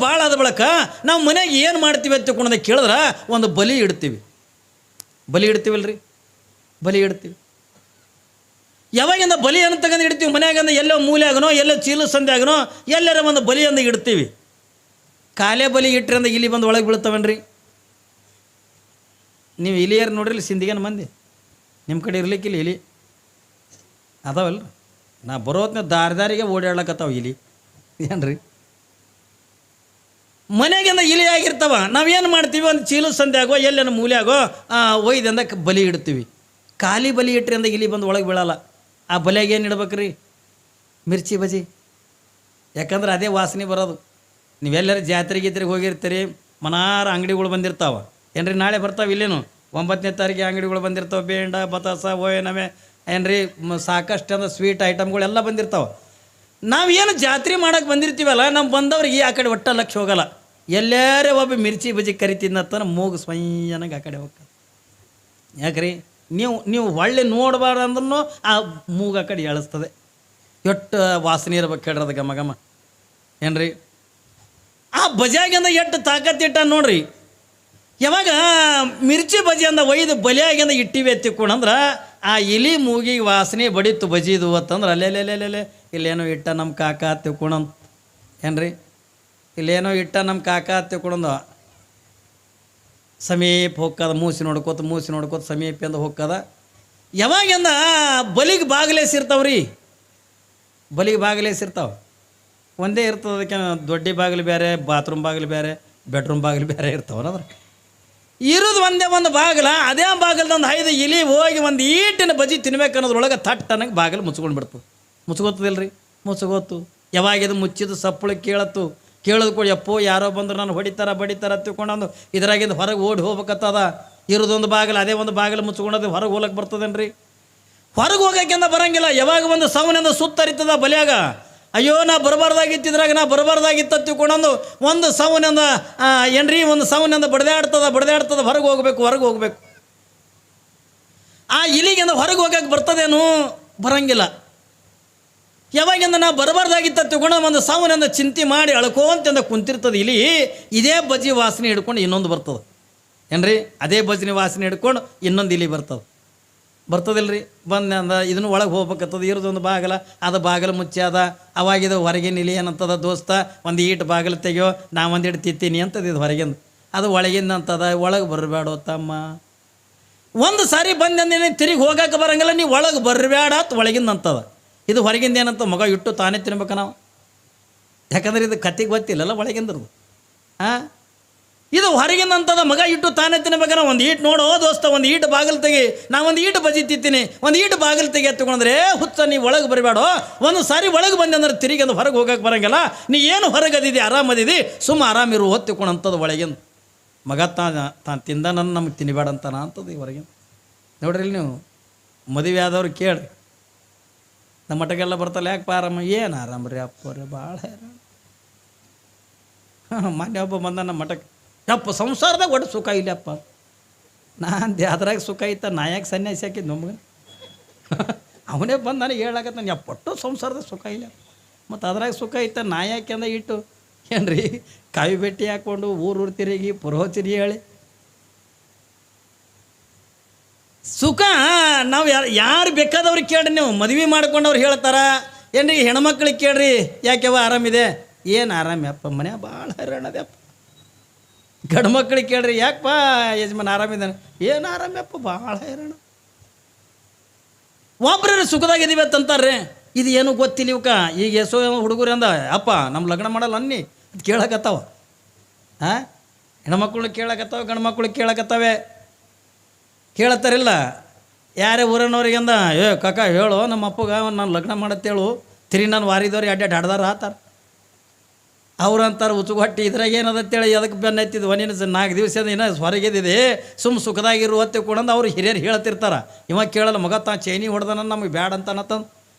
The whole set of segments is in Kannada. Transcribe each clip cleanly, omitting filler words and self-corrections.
ಭಾಳ ಆದ ಬಳಕ ನಾವು ಮನೆಗೆ ಏನು ಮಾಡ್ತೀವಿ ಅಂತ ತಿಳ್ಕೊಂಡೆ ಕೇಳಿದ್ರೆ ಒಂದು ಬಲಿ ಇಡ್ತೀವಿ. ಬಲಿ ಇಡ್ತೀವಲ್ರಿ, ಬಲಿ ಇಡ್ತೀವಿ. ಯಾವಾಗಿಂದ ಬಲಿಯನ್ನು ತಗೊಂಡು ಇಡ್ತೀವಿ ಮನ್ಯಾಗಂದ ಎಲ್ಲೋ ಮೂಲೆಯಾಗನೋ ಎಲ್ಲೋ ಚೀಲು ಸಂಧ್ಯಾಗನೋ ಎಲ್ಲರ ಒಂದು ಬಲಿಯನ್ನು ಇಡ್ತೀವಿ. ಕಾಲೇ ಬಲಿ ಇಟ್ಟರೆ ಅಂದ ಇಲಿ ಬಂದು ಒಳಗೆ ಬೀಳ್ತಾವನ್ರಿ. ನೀವು ಇಲಿಯರು ನೋಡ್ರಿ ಸಿಂಧಿಗೇನು ಮಂದಿ ನಿಮ್ಮ ಕಡೆ ಇರ್ಲಿಕ್ಕಿಲ್ಲ ಇಲಿ ಅದಾವಲ್ರಿ. ನಾ ಬರೋತ್ನ ದಾರಿಗೆ ಓಡಾಡ್ಲಕತ್ತಾವ ಇಲಿ ಏನ್ರಿ. ಮನೆಗಿಂದ ಇಲಿ ಆಗಿರ್ತಾವ. ನಾವೇನು ಮಾಡ್ತೀವಿ, ಒಂದು ಚೀಲು ಸಂಧ್ಯಾಗೋ ಎಲ್ಲೇನು ಮೂಲೆಯಾಗೋ ಒಯ್ದಿಂದ ಬಲಿ ಇಡ್ತೀವಿ. ಖಾಲಿ ಬಲಿ ಇಟ್ರಿ ಅಂದ ಇಲಿ ಬಂದು ಒಳಗೆ ಬೀಳಲ್ಲ. ಆ ಬಲಿಯಾಗ ಏನು ಇಡ್ಬೇಕ್ರಿ? ಮಿರ್ಚಿ ಬಜಿ. ಯಾಕಂದ್ರೆ ಅದೇ ವಾಸನೆ ಬರೋದು. ನೀವೆಲ್ಲರೂ ಜಾತ್ರೆಗೆ ಹೋಗಿರ್ತೀರಿ, ಮನಾರ ಅಂಗಡಿಗಳು ಬಂದಿರ್ತಾವೆ ಏನ್ರಿ. ನಾಳೆ ಬರ್ತಾವೆ ಇಲ್ಲೇನು 9ನೇ ತಾರೀಕಿಗೆ ಅಂಗಡಿಗಳು ಬಂದಿರ್ತಾವೆ. ಬೇಂಡ ಬತಾಸ ಓಯನವೆ ಏನ್ರಿ ಸಾಕಷ್ಟು ಅಂದ್ರೆ ಸ್ವೀಟ್ ಐಟಮ್ಗಳೆಲ್ಲ ಬಂದಿರ್ತಾವೆ. ನಾವೇನು ಜಾತ್ರೆ ಮಾಡೋಕೆ ಬಂದಿರ್ತೀವಲ್ಲ, ನಮ್ಮ ಬಂದವ್ರಿಗೆ ಆ ಕಡೆ ಒಟ್ಟ ಲಕ್ಷ ಹೋಗಲ್ಲ. ಎಲ್ಲರೇ ಒಬ್ಬ ಮಿರ್ಚಿ ಬಜ್ಜಿ ಕರಿತಿದ್ದತ್ತಾನ ಮೂಗು ಸ್ವಯ್ಯನಾಗ ಆ ಕಡೆ ಹೋಗ್ತದೆ. ಯಾಕ್ರಿ? ನೀವು ಒಳ್ಳೆ ನೋಡಬಾರ್ದು ಅಂದ್ರೂ ಆ ಮೂಗು ಆ ಕಡೆ ಎಳಿಸ್ತದೆ. ಎಷ್ಟು ವಾಸನೆ ಇರ್ಬೇಕು ಹೇಳ್ರಿ ಅದು ಘಮ ಘಮ ಏನ್ರಿ. ಆ ಬಜಿಯಾಗಿಂದ ಎಷ್ಟು ತಾಕತ್ತಿಟ್ಟ ನೋಡ್ರಿ. ಯಾವಾಗ ಮಿರ್ಚಿ ಬಜಿ ಅಂದ ಒಯ್ದು ಬಲಿಯಾಗಿಂದ ಇಟ್ಟಿವಿ ಎತ್ತಿಕೊಂಡಂದ್ರೆ ಆ ಇಲಿ ಮೂಗಿಗೆ ವಾಸನೆ ಬಡಿತು ಬಜಿದು ಅಂತಂದ್ರೆ ಅಲ್ಲೆಲ್ಲೆಲ್ಲೆಲ್ಲೆ ಇಲ್ಲೇನೋ ಇಟ್ಟ ನಮ್ಮ ಕಾಕ ತಿಳ್ಕೊಳಂದು ಏನ್ರಿ. ಇಲ್ಲೇನೋ ಇಟ್ಟ ನಮ್ಮ ಕಾಕ ತಿಳ್ಕೊಳಂದು ಸಮೀಪ ಹೋಗ್ಕದ. ಮೂಸಿ ನೋಡ್ಕೋತ ಸಮೀಪ ಹೋಗ್ಕದ. ಯಾವಾಗಿಂದ ಬಲಿಗೆ ಬಾಗಿಲೇಸಿರ್ತಾವ್ರಿ. ಬಲಿಗೆ ಬಾಗಿಲೇಸಿರ್ತಾವೆ ಒಂದೇ ಇರ್ತದೆ. ಅದಕ್ಕೆ ದೊಡ್ಡ ಬಾಗಿಲು ಬೇರೆ, ಬಾತ್ರೂಮ್ ಬಾಗಿಲು ಬೇರೆ, ಬೆಡ್ರೂಮ್ ಬಾಗಿಲು ಬೇರೆ ಇರ್ತಾವಲ್ಲ. ಇರೋದು ಒಂದೇ ಒಂದು ಬಾಗಿಲ. ಅದೇ ಬಾಗಿಲ್ದೊಂದು 5 ಇಲಿ ಹೋಗಿ ಒಂದು ಈಟಿನ ಬಜಿ ತಿನ್ಬೇಕು ಅನ್ನೋದ್ರೊಳಗೆ ತಟ್ಟನಾಗ ಬಾಗಿಲು ಮುಚ್ಕೊಂಡು ಬಿಡ್ತು. ಮುಚ್ಕೋತದಿಲ್ರಿ, ಮುಚ್ಕೋತು. ಯಾವಾಗಿದು ಮುಚ್ಚಿದ್ದು ಸಪ್ಪಳು ಕೇಳೋದು ಕೂಡ ಯಪ್ಪೋ ಯಾರೋ ಬಂದ್ರು ನಾನು ಬಡಿತಾರ ತಿಳ್ಕೊಂಡು ಇದ್ರಾಗಿಂದ ಹೊರಗೆ ಓಡಿ ಹೋಗ್ಬೇಕತ್ತದ. ಇರೋದೊಂದು ಬಾಗಿಲು, ಅದೇ ಒಂದು ಬಾಗಿಲು ಮುಚ್ಕೊಂಡದು ಹೊರಗೆ ಹೋಗ್ಲಕ್ಕೆ ಬರ್ತದೇನ್ರಿ? ಹೊರಗೆ ಹೋಗೋಕ್ಕಿಂತ ಬರೋಂಗಿಲ್ಲ. ಯಾವಾಗ ಒಂದು ಸವನಿಂದ ಸುತ್ತರಿತದ ಬಲಿಯಾಗ, ಅಯ್ಯೋ ನಾ ಬರಬಾರ್ದಾಗಿತ್ತಿದ್ರಾಗ ನಾ ಬರಬಾರ್ದಾಗಿತ್ತ ತಿಳ್ಕೊಂಡು ಒಂದು ಸವನಿಂದ ಏನ್ರಿ ಒಂದು ಸವನಿಂದ ಬಡ್ದಾಡ್ತದ ಹೊರಗೆ ಹೋಗ್ಬೇಕು. ಆ ಇಲಿಗಿಂದ ಹೊರಗೆ ಹೋಗಕ್ಕೆ ಬರ್ತದೇನು? ಬರಂಗಿಲ್ಲ. ಯಾವಾಗಿಂದ ನಾ ಬರಬಾರ್ದಾಗಿತ್ತ ತಿಳ್ಕೊಂಡು ಒಂದು ಸವನಿಂದ ಚಿಂತೆ ಮಾಡಿ ಅಳ್ಕೋಂತಂದ ಕುಂತಿರ್ತದೆ ಇಲಿ. ಇದೇ ಬಜ್ಜಿ ವಾಸನೆ ಹಿಡ್ಕೊಂಡು ಇನ್ನೊಂದು ಬರ್ತದೆ ಏನ್ರಿ. ಅದೇ ಬಜ್ಜಿನ ವಾಸನೆ ಹಿಡ್ಕೊಂಡು ಇನ್ನೊಂದು ಇಲಿ ಬರ್ತದಿಲ್ರಿ. ಬಂದ ಇದನ್ನು ಒಳಗೆ ಹೋಗ್ಬೇಕತ್ತದ. ಇರೋದೊಂದು ಬಾಗಿಲ, ಅದು ಬಾಗಿಲು ಮುಚ್ಚಾದ. ಅವಾಗಿದು ಹೊರಗಿನ ಇಲಿ ಏನಂತದ, ದೋಸ್ತ ಒಂದು ಈಟು ಬಾಗಿಲು ತೆಗಿಯೋ, ನಾ ಒಂದಿಟ್ಟು ತಿತ್ತೀನಿ ಅಂತದ. ಇದು ಹೊರಗಿಂದ, ಅದು ಒಳಗಿಂದ ಅಂತದ. ಒಳಗೆ ಬರಬೇಡ ತಮ್ಮ. ಒಂದು ಸಾರಿ ಬಂದ ತಿರುಗಿ ಹೋಗಕ್ಕೆ ಬರಂಗಿಲ್ಲ, ನೀವು ಒಳಗೆ ಬರಬೇಡ ಅಂತ ಒಳಗಿಂದ ಅಂತದ. ಇದು ಹೊರಗಿಂದ ಏನಂತ ಮಗ ಇಟ್ಟು ತಾನೇ ತಿನ್ಬೇಕ ನಾವು. ಯಾಕಂದ್ರೆ ಇದು ಕತ್ತಿಗೆ ಗೊತ್ತಿಲ್ಲಲ್ಲ ಒಳಗಿಂದ್ರದು. ಇದು ಹೊರಗಿಂದ ಅಂತದ ಮಗ ಇಟ್ಟು ತಾನೇ ತಿನ್ಬೇಕನ. ಒಂದು ಈಟು ನೋಡೋ ದೋಸ್ತ, ಒಂದು ಈಟು ಬಾಗಿಲು ತೆಗಿ, ನಾ ಒಂದು ಈಟು ಬಜಿ ತಿತ್ತೀನಿ, ಒಂದು ಈಟು ಬಾಗಿಲು ತೆಗಿ ಎತ್ಕೊಂಡ್ರೆ ಹುಚ್ಚ ನೀವು ಒಳಗೆ ಬರಬೇಡೋ. ಒಂದು ಸಾರಿ ಒಳಗೆ ಬಂದೆ ಅಂದ್ರೆ ತಿರುಗಿ ಅಂದ್ರೆ ಹೊರಗೆ ಹೋಗಕ್ಕೆ ಬರಂಗಿಲ್ಲ. ನೀ ಏನು ಹೊರಗದಿದಿ ಆರಾಮದಿದಿ, ಸುಮ್ಮ ಆರಾಮಿರು ಹೊತ್ತಿಕೊಂಡಂಥದ್ದು ಒಳಗಿಂದ. ಮಗ ತಾನು ತಿಂದ ನನ್ನ ನಮಗೆ ತಿನ್ನಬೇಡ ಅಂತಾನ ಅಂತದ್ದು ಈ ಹೊರಗಿಂದ. ನೋಡ್ರಿ ನೀವು ಮದುವೆ ಆದವ್ರು ಕೇಳ್ರಿ, ನಮ್ಮ ಮಠಕ್ಕೆಲ್ಲ ಬರ್ತಲ್ಲ, ಯಾಕೆ ಆರಾಮ? ಏನು ಆರಾಮ ರೀ ಅಪ್ಪರೇ, ಭಾಳ ಮೊನ್ನೆ ಒಬ್ಬ ಬಂದ ನಮ್ಮ ಮಠಕ್ಕೆ, ಯಪ್ಪ ಸಂಸಾರದಾಗ ಒಟ್ಟು ಸುಖ ಇಲ್ಲಪ್ಪ. ನಾನು ಅದ್ರಾಗ ಸುಖ ಇತ್ತ, ನಾ ಯಾಕೆ ಸನ್ಯಾಸಿ ಹಾಕಿದ್ದು ನಮ್ಗೆ? ಅವನೇ ಬಂದು ನನಗೆ ಹೇಳಾಕತ್ತ, ನಾನು ಎಪ್ಪಟ್ಟು ಸಂಸಾರದಾಗ ಸುಖ ಇಲ್ಲ, ಮತ್ತು ಅದ್ರಾಗ ಸುಖ ಇತ್ತ, ನಾ ಯಾಕೆ ಅಂದ ಇಟ್ಟು ಏನ್ರಿ ಕಾವಿ ಬೆಟ್ಟಿ ಹಾಕ್ಕೊಂಡು ಊರು ತಿರುಗಿ ಪುರೋಹಿತರಿ ಹೇಳಿ ಸುಖ. ನಾವು ಯಾರು ಬೇಕಾದವ್ರಿಗೆ ಕೇಳ್ರಿ, ನೀವು ಮದುವೆ ಮಾಡ್ಕೊಂಡವ್ರು ಹೇಳ್ತಾರ ಏನ್ರಿ. ಹೆಣ್ಮಕ್ಳಿಗೆ ಕೇಳ್ರಿ, ಯಾಕೆವ ಆರಾಮಿದೆ? ಏನು ಆರಾಮ್ಯಪ್ಪ, ಮನೆ ಭಾಳ ಹೈರಾಣದಪ್ಪ. ಗಂಡು ಮಕ್ಳಿಗೆ ಕೇಳ್ರಿ, ಯಾಕಪ್ಪ ಯಜಮಾನ್ ಆರಾಮಿದ್ದಾನೆ? ಏನು ಆರಾಮ್ಯಪ್ಪ, ಭಾಳ ಹೈರಾಣ. ಒಬ್ಬರು ಸುಖದಾಗಿದ್ದೀವಿ ಅಂತಂತಾರ್ರಿ. ಇದು ಏನು ಗೊತ್ತಿಲ್ಲ ಇವಕ್ಕ. ಈಗ ಎಸೋ ಹುಡುಗರು ಅಂದ, ಅಪ್ಪ ನಮ್ಮ ಲಗ್ನ ಮಾಡಲ್ಲ ಅನ್ನಿ ಅದು ಕೇಳಕತ್ತಾವ. ಹೆಣ್ಮಕ್ಳು ಕೇಳಕತ್ತಾವ, ಗಂಡು ಮಕ್ಳು ಕೇಳಕತ್ತಾವೆ. ಕೇಳತ್ತಾರಿಲ್ಲ. ಯಾರೇ ಊರಿನವ್ರಿಗೆ ಅಂದ, ಕಾಕ ಹೇಳು ನಮ್ಮ ಅಪ್ಪಗ ನಾನು ಲಗ್ನ ಮಾಡತ್ತೇಳು, ತಿರಿ ನಾನು ವಾರಿದವ್ರು ಅಡ್ಡಾಡ್ ಹಡ್ದಾರ ಆತಾರ. ಅವ್ರು ಅಂತಾರೆ ಉಚ್ಚುಗೊಟ್ಟಿ ಇದ್ರಾಗ ಏನದತ್ತೇಳಿ ಅದಕ್ಕೆ ಬೆನ್ನ ಎತ್ತಿದ್ವು. ನೀನು 4 ದಿವಸದ ಇನ್ನೂ ಹೊರಗಿದ್ದಿದೆ, ಸುಮ್ಮ ಸುಖದಾಗಿರು ಹೊತ್ತೆ ಕೊಡಂದು ಅವ್ರು ಹಿರಿಯರು ಹೇಳ್ತಿರ್ತಾರೆ. ಇವಾಗ ಕೇಳಲ್ಲ, ಮಗ ತಾ ಚೈನಿ ಹೊಡೆದನ ನಮಗೆ ಬ್ಯಾಡ ಅಂತನತ್ತಂದು.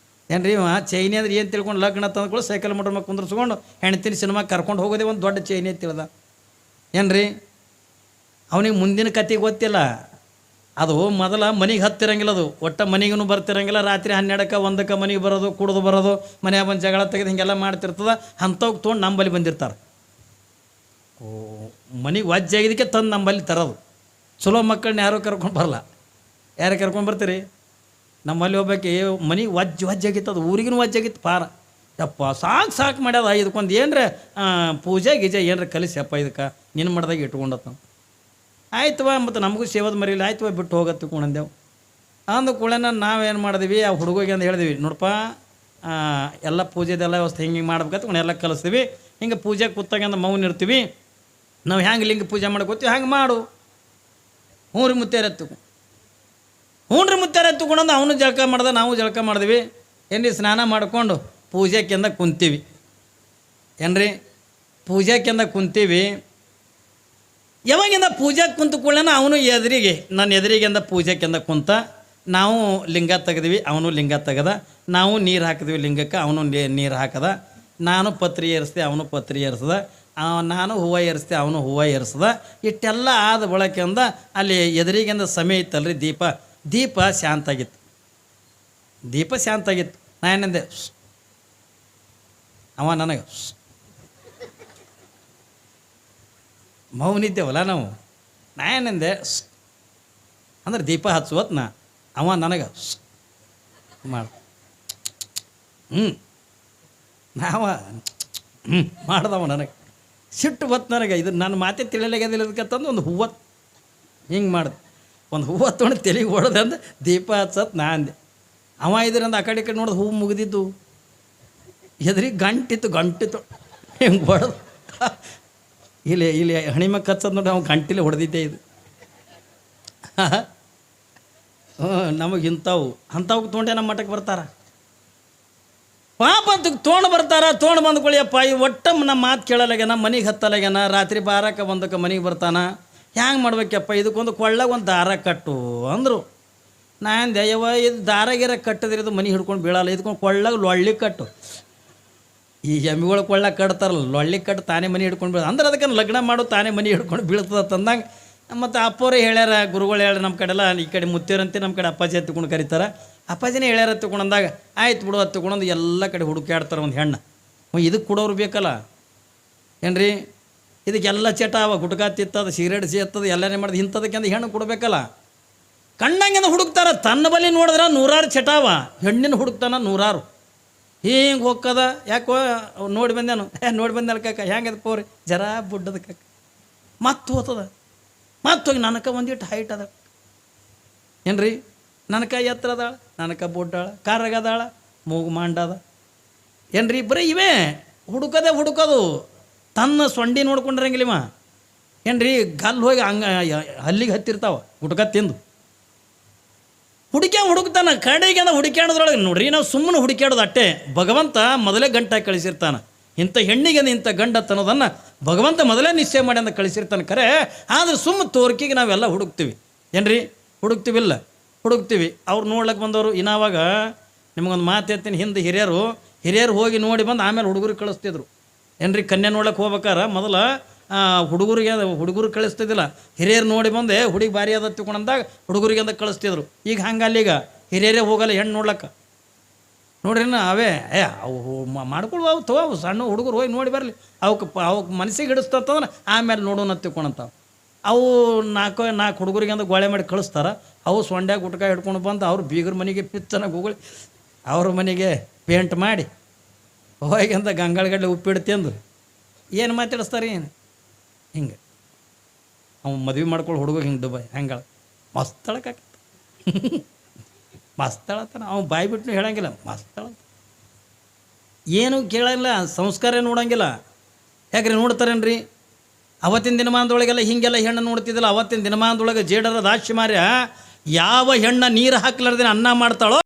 ಏನ್ರಿ ಇವ ಚೈನಿ ಅಂದ್ರೆ ಏನು ತಿಳ್ಕೊಂಡು ಲಗ್ನ ತಂದ್ಕೊಳ್ಳಿ ಸೈಕಲ್ ಮೋಟ್ರ್ ಮೇಲೆ ಕುಂದ್ರಿಸ್ಕೊಂಡು ಹೆಣ್ತಿನ ಸಿನಿಮಾಗೆ ಕರ್ಕೊಂಡು ಹೋಗೋದೇ ಒಂದು ದೊಡ್ಡ ಚೈನಿ ಅಂತ ತಿಳ್ದ. ಏನ್ರಿ ಅವನಿಗೆ ಮುಂದಿನ ಕತೆ ಗೊತ್ತಿಲ್ಲ. ಅದು ಮೊದಲ ಮನೆಗೆ ಹತ್ತಿರಂಗಿಲ್ಲ, ಅದು ಒಟ್ಟ ಮನೆಗೂ ಬರ್ತಿರಂಗಿಲ್ಲ. ರಾತ್ರಿ 12ಕ್ಕೆ 1ಕ್ಕೆ ಮನೆಗೆ ಬರೋದು, ಕುಡಿದು ಬರೋದು, ಮನೆಯಾಗ ಬಂದು ಜಗಳ ತೆಗೆದು ಹಿಂಗೆಲ್ಲ ಮಾಡ್ತಿರ್ತದೆ. ಅಂಥವ್ಗೆ ತೊಗೊಂಡು ನಂಬಲ್ಲಿ ಬಂದಿರ್ತಾರೆ. ಮನೆಗೆ ವಾಜ್ಯಾಗಿದ್ದಕ್ಕೆ ತಂದು ನಮ್ಮಲ್ಲಿ ತರೋದು. ಚಲೋ ಮಕ್ಕಳನ್ನ ಯಾರೂ ಕರ್ಕೊಂಡು ಬರಲ್ಲ. ಯಾರು ಕರ್ಕೊಂಡು ಬರ್ತೀರಿ? ನಮ್ಮಲ್ಲಿ ಹೋಗ್ಬೇಕು ಮನೆಗೆ ವಜ್ಜಾಗಿತ್ತು, ಅದು ಊರಿಗೂ ವಜ್ಜಾಗಿತ್ತು ಪಾರ. ಯಪ್ಪ ಸಾಕು ಮಾಡ್ಯದ. ಇದಕ್ಕೊಂದು ಏನರ ಪೂಜೆ ಗೀಜೆ ಏನರ ಕಲಿಸಪ್ಪ, ಇದಕ್ಕೆ ನಿನ್ನ ಮಾಡ್ದಾಗ ಇಟ್ಕೊಂಡತ್ತ. ಆಯ್ತವ, ಮತ್ತು ನಮಗೂ ಸೇವದ ಮರಿಲ್ಲ, ಆಯ್ತವ ಬಿಟ್ಟು ಹೋಗತ್ತೆ ಕುಣಂದೇವು. ಅಂದ ಕೂಡೇನ ನಾವೇನು ಮಾಡಿದ್ವಿ, ಆ ಹುಡುಗಿಗೆ ಅಂತ ಹೇಳಿದ್ವಿ, ನೋಡಪ್ಪ ಎಲ್ಲ ಪೂಜೆದೆಲ್ಲ ವ್ಯವಸ್ಥೆ ಹಿಂಗೆ ಮಾಡ್ಬೇಕಂತ ಎಲ್ಲ ಕಲಿಸ್ತೀವಿ. ಹಿಂಗೆ ಪೂಜೆಗೆ ಕೂತಾಗಂದ ಮೌನ ಇರ್ತೀವಿ. ನಾವು ಹೆಂಗೆ ಲಿಂಗ ಪೂಜೆ ಮಾಡ್ಕೋತೀವಿ ಹಂಗೆ ಮಾಡು. ಹ್ಞೂ ರೀ ಮುತ್ತೇರ ಎತ್ತುಕೊಂಡಂದು ಅವನು ಜಳಕ ಮಾಡ್ದೆ, ನಾವು ಜಳಕ ಮಾಡಿದ್ವಿ. ಏನ್ರಿ ಸ್ನಾನ ಮಾಡ್ಕೊಂಡು ಪೂಜೆಕೆಂದ ಕುಂತೀವಿ. ಏನ್ರಿ ಪೂಜೆಕೆಂದ ಕುಂತೀವಿ. ಯಾವಾಗಿಂದ ಪೂಜೆಗೆ ಕುಂತು ಕೂಡಲೇ ಅವನು ನನ್ನ ಎದುರಿಗೆಂದ ಪೂಜೆಕೆಂದ ಕುಂತ. ನಾವು ಲಿಂಗ ತೆಗೆದ್ವಿ, ಅವನು ಲಿಂಗ ತೆಗೆದ. ನಾವು ನೀರು ಹಾಕಿದ್ವಿ ಲಿಂಗಕ್ಕೆ, ಅವನು ನೀರು ಹಾಕದ. ನಾನು ಪತ್ರಿ ಏರಿಸ್ದೆ, ಅವನು ಪತ್ರಿ ಏರಿಸ್ದ. ನಾನು ಹೂವು ಏರಿಸ್ದೆ, ಅವನು ಹೂವು ಏರಿಸ್ದ. ಇಷ್ಟೆಲ್ಲ ಆದ ಬಳಕೆಯಿಂದ ಅಲ್ಲಿ ಎದುರಿಗೆಂದ ಸಮಯ ಇತ್ತಲ್ರಿ, ದೀಪ ಶಾಂತ ಆಗಿತ್ತು. ನಾ ಏನಂದೆ, ಅವ ನನಗೆ ಮೌನಿದ್ದೇವಲ್ಲ ನಾವು. ನಾ ಏನಂದೆ ಅಂದ್ರೆ ದೀಪ ಹಚ್ಚುವತ್ ಅವ ನನಗೆ ಮಾಡ ನಾವ ಮಾಡ್ದವ. ನನಗೆ ಸಿಟ್ಟು ಬತ್ತು ನನಗೆ. ಇದು ನನ್ನ ಮಾತೆ ತಿಳಿಯಲಾಗ್ಯದಿಲ್ಲದಕ್ಕಂತಂದು ಒಂದು ಹೂವತ್ತು ಹಿಂಗೆ ಮಾಡಿದೆ. ಒಂದು ಹೂವು ತೊಗೊಂಡು ತಲೆಗೆ ಹೊಡೆದೆ ಅಂದ್ರೆ ದೀಪ ಹಚ್ಚತ್ ನಾ ಅಂದೆ. ಅವ ಇದ್ರಂದ ಆ ಕಡೆ ಈ ಕಡೆ ನೋಡಿದ ಹೂವು ಮುಗಿದಿದ್ದು ಎದ್ರಿಗೆ ಗಂಟಿತ್ತು ಹಿಂಗೆ ಹೊಡೆದು ಇಲ್ಲಿ ಹಣಿಮಕ್ಕೆ ಹಚ್ಚೋದು ನೋಡಿ, ಅವ್ನು ಗಂಟಿಲೆ ಹೊಡೆದಿದ್ದೆ ಇದು. ನಮಗೆ ಅಂಥವು ತೊಗೊಂಡೆ ನಮ್ಮ ಮಠಕ್ಕೆ ಬರ್ತಾರ. ಪಾಪ ಅಂತ ತೊಗೊಂಡು ಬರ್ತಾರ. ತೊಗೊಂಡು ಬಂದ್ಕೊಳ್ಳಿಯಪ್ಪ, ಈ ಒಟ್ಟು ನಮ್ಮ ಮಾತು ಕೇಳಲಾಗ್ಯಾನ, ಮನೆಗೆ ಹತ್ತಲಾಗ್ಯಾನ. ರಾತ್ರಿ 12ಕ್ಕೆ 1ಕ್ಕೆ ಮನೆಗೆ ಬರ್ತಾನ. ಹ್ಯಾಂಗೆ ಮಾಡ್ಬೇಕಪ್ಪ, ಇದಕ್ಕೊಂದು ಕೊಳ್ಳಾಗ ಒಂದು ದಾರ ಕಟ್ಟು ಅಂದರು. ನಾ ಅಂದೆ, ಯವ್ವ ಇದು ದಾರಾಗಿರ ಕಟ್ಟಿದ್ರೆ ಇದು ಮನೆ ಹಿಡ್ಕೊಂಡು ಬೀಳಲ್ಲ, ಇದಕ್ಕೊಂಡು ಕೊಳ್ಳಾಗ ಲೊಳ್ಳಿ ಕಟ್ಟು. ಈ ಎಮ್ಮಿಗಳು ಕೊಳ್ಳಾಗ ಕಟ್ತಾರಲ್ಲ, ಲೊಳ್ಳಿ ಕಟ್ಟು ತಾನೇ ಮನೆ ಹಿಡ್ಕೊಂಡು ಬೀಳ ಅಂದ್ರೆ ಅದಕ್ಕೆ ಲಗ್ನ ಮಾಡು ತಾನೇ ಮನೆ ಹಿಡ್ಕೊಂಡು ಬೀಳ್ತದ ತಂದಂಗೆ. ಮತ್ತು ಅಪ್ಪವರೇ ಹೇಳ್ಯಾರ, ಗುರುಗಳು ಹೇಳ್ಯಾರ. ನಮ್ಮ ಕಡೆಲ್ಲ ಈ ಕಡೆ ಮುತ್ತೇರಂತೆ, ನಮ್ಮ ಕಡೆ ಅಪ್ಪಾಜಿ ಹತ್ತಿಕೊಂಡು ಕರೀತಾರೆ. ಅಪ್ಪಾಜಿನೇ ಹೇಳ್ಯಾರ ಹತ್ತಿಕೊಂಡಂದಾಗ ಆಯ್ತು ಬಿಡು ಹತ್ತಿಕೊಂಡು ಎಲ್ಲ ಕಡೆ ಹುಡುಕಾಡ್ತಾರೆ ಒಂದು ಹೆಣ್ಣು. ಇದಕ್ಕೆ ಕೊಡೋರು ಬೇಕಲ್ಲ ಏನ್ರಿ, ಇದಕ್ಕೆಲ್ಲ ಚಟ ಅವ, ಗುಟ್ಕಾ ತಿತ್ತದ, ಸಿಗರೇಟ್ ಸೇರ್ತದ, ಎಲ್ಲನೇ ಮಾಡಿದ ಇಂಥದಕ್ಕೆ ಅಂತ ಹೆಣ್ಣು ಕೊಡಬೇಕಲ್ಲ. ಕಣ್ಣಂಗೆಂದ ಹುಡುಕ್ತಾರ. ತನ್ನ ಬಳಿ ನೋಡಿದ್ರೆ 100 ಚಟ ಅವ, ಹೆಣ್ಣಿನ ಹುಡುಕ್ತಾನ 100. ಹಿಂಗೆ ಹೋಗ್ಕದ. ಯಾಕೋ ನೋಡಿ ಬಂದೇನು, ನೋಡಿ ಬಂದಲ್ಲ ಕಾಕ, ಹೆಂಗದ ಪೋರಿ ಜರ ಬುಡ್ಡದ ಕಾಕ. ಮತ್ತೆ ಹೋಗ್ತದ, ಮತ್ತೆ ಹೋಗಿ ನನಕ ಒಂದಿಟ್ಟು ಹೈಟ್ ಅದ ಏನ್ರಿ, ನನಕ ಎತ್ತರ ಅದಾಳ, ನನಕ ಬುಡ್ಡಾಳ, ಕಾರಾಗದಾಳ, ಮೂಗು ಮಾಂಡದ ಏನ್ರಿ. ಬರೀ ಇವೇ ಹುಡುಕೋದು. ತನ್ನ ಸೊಂಡಿ ನೋಡ್ಕೊಂಡಿರಂಗಿಲ್ಲಿವ ಏನ್ರಿ. ಗಲ್ಲು ಹೋಗಿ ಹಲ್ಲಿಗೆ ಹತ್ತಿರ್ತಾವ ಗುಟ್ಕ ತಿಂದು. ಹುಡುಕ್ತಾನ. ಕಡೆಗೆ ಹುಡುಕ್ಯಾಡೋದ್ರೊಳಗೆ ನೋಡ್ರಿ, ನಾವು ಸುಮ್ಮನೆ ಹುಡುಕ್ಯಾಡೋದು ಅಟ್ಟೆ. ಭಗವಂತ ಮೊದಲೇ ಗಂಟಾಗಿ ಕಳಿಸಿರ್ತಾನೆ. ಇಂಥ ಹೆಣ್ಣಿಗೆ ಇಂಥ ಗಂಡತ್ತನ್ನೋದನ್ನು ಭಗವಂತ ಮೊದಲೇ ನಿಶ್ಚಯ ಮಾಡಿ ಅಂತ ಕಳಿಸಿರ್ತಾನೆ ಖರೆ. ಆದರೆ ಸುಮ್ಮ ತೋರ್ಕಿಗೆ ನಾವೆಲ್ಲ ಹುಡುಕ್ತೀವಿ ಏನ್ರಿ, ಹುಡುಕ್ತೀವಿ. ಅವ್ರು ನೋಡ್ಲಿಕ್ಕೆ ಬಂದವರು ಇನ್ನಾವಾಗ ನಿಮಗೊಂದು ಮಾತು ಹೇಳ್ತೀನಿ. ಹಿಂದೆ ಹಿರಿಯರು ಹೋಗಿ ನೋಡಿ ಬಂದು ಆಮೇಲೆ ಹುಡುಗರಿಗೆ ಕಳಿಸ್ತಿದ್ರು ಏನ್ರಿ. ಕನ್ಯೆ ನೋಡ್ಲಿಕ್ಕೆ ಹೋಗ್ಬೇಕಾರ ಮೊದಲು ಹುಡುಗರು ಕಳಿಸ್ತಿದ್ದಿಲ್ಲ, ಹಿರಿಯರು ನೋಡಿ ಬಂದೆ ಹುಡುಗಿ ಭಾರಿ ಅದ ತಿಳ್ಕೊಂಡಂದಾಗ ಹುಡುಗರಿಗೆ ಅಂತ ಕಳಿಸ್ತಿದ್ರು. ಈಗ ಹಂಗಲ್ಲ, ಈಗ ಹಿರಿಯರೇ ಹೋಗಲ್ಲ ಹೆಣ್ಣು ನೋಡ್ಲಕ್ಕ. ನೋಡ್ರಿ ಅವೇ ಅವು ಮಾಡ್ಕೊಳ್ವ, ಅವು ತಗೋ ಸಣ್ಣ ಹುಡುಗರು ಹೋಗಿ ನೋಡಿ ಬರಲಿ, ಅವಕ್ಕೆ ಮನಸ್ಸಿಗೆ ಹಿಡಿಸ್ತಂತಂದ್ರೆ ಆಮೇಲೆ ನೋಡೋಣ ತಿಳ್ಕೊಂಡಂತಾವ. ಅವು 4 ಹುಡುಗರಿಗೆ ಅಂತ ಗೋಳೆ ಮಾಡಿ ಕಳಿಸ್ತಾರೆ. ಅವು ಸೊಂಡ್ಯಾಗ ಗುಟ್ಕ ಹಿಡ್ಕೊಂಡು ಬಂದು ಅವ್ರು ಬೀಗರ ಮನೆಗೆ ಪಿಚ್ಚನಾಗ ಹೋಗಲಿ, ಅವ್ರ ಮನೆಗೆ ಪೇಂಟ್ ಮಾಡಿ ಹೋಗಿ ಅಂತ ಗಂಗಾಳಗಡ್ಡೆ ಉಪ್ಪಿಟ್ಟು ತಿಂದು ಏನು ಮಾತಾಡಿಸ್ತಾರೆ ಏನು ಹಿಂಗೆ. ಅವ್ನು ಮದುವೆ ಮಾಡ್ಕೊಳ್ಳೋ ಹುಡುಗ ಹಿಂಗೆ ದುಬೈ ಹಂಗಳ ಮಸ್ತಳಕ್ಕಾಗ್ತ ಮಸ್ತಳತ್ತಾನ. ಅವ್ನು ಬಾಯಿ ಬಿಟ್ಟು ಹೇಳಂಗಿಲ್ಲ, ಮಸ್ತಳ ಏನು ಕೇಳಂಗಿಲ್ಲ, ಸಂಸ್ಕಾರ ನೋಡಂಗಿಲ್ಲ. ಯಾಕ್ರಿ ನೋಡ್ತಾರೇನ್ರಿ. ಅವತ್ತಿನ ದಿನಮಾನದೊಳಗೆಲ್ಲ ಹೀಗೆಲ್ಲ ಹೆಣ್ಣು ನೋಡ್ತಿದ್ದಿಲ್ಲ. ಅವತ್ತಿನ ದಿನಮಾನದೊಳಗೆ ಜೇಡರ ದಾಕ್ಷಿಮಾರ್ಯ ಯಾವ ಹೆಣ್ಣ ನೀರು ಹಾಕ್ಲಾರ್ದೇನೆ ಅನ್ನ ಮಾಡ್ತಾಳೋ